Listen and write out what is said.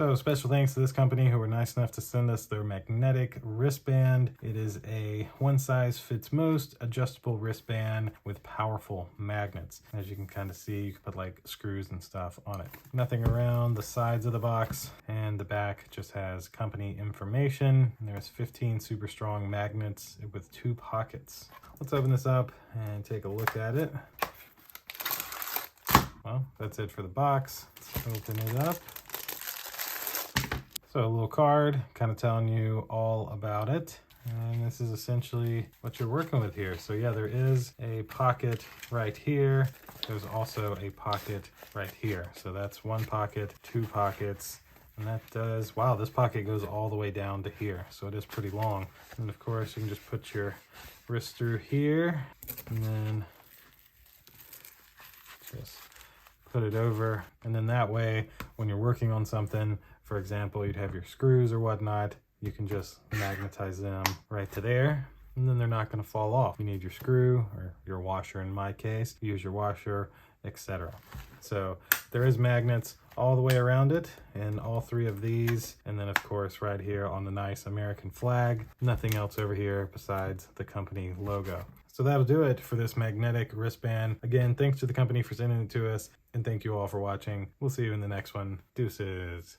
So special thanks to this company who were nice enough to send us their magnetic wristband. It is a one size fits most adjustable wristband with powerful magnets. As you can kind of see, you can put like screws and stuff on it. Nothing around the sides of the box, and the back just has company information. And there's 15 super strong magnets with 2 pockets. Let's open this up and take a look at it. Well, that's it for the box. Let's open it up. So a little card kind of telling you all about it. And this is essentially what you're working with here. So yeah, there is a pocket right here. There's also a pocket right here. So that's 1 pocket, 2 pockets. And that does, wow, this pocket goes all the way down to here. So it is pretty long. And of course, you can just put your wrist through here and then just put it over. And then that way, when you're working on something, for example, you'd have your screws or whatnot, you can just magnetize them right to there, and then they're not going to fall off. You need your screw or your washer in my case, use your washer, etc. So there is magnets all the way around it in all 3 of these, and then of course right here on the nice American flag. Nothing else over here besides the company logo. So that'll do it for this magnetic wristband. Again, thanks to the company for sending it to us, and thank you all for watching. We'll see you in the next one. Deuces.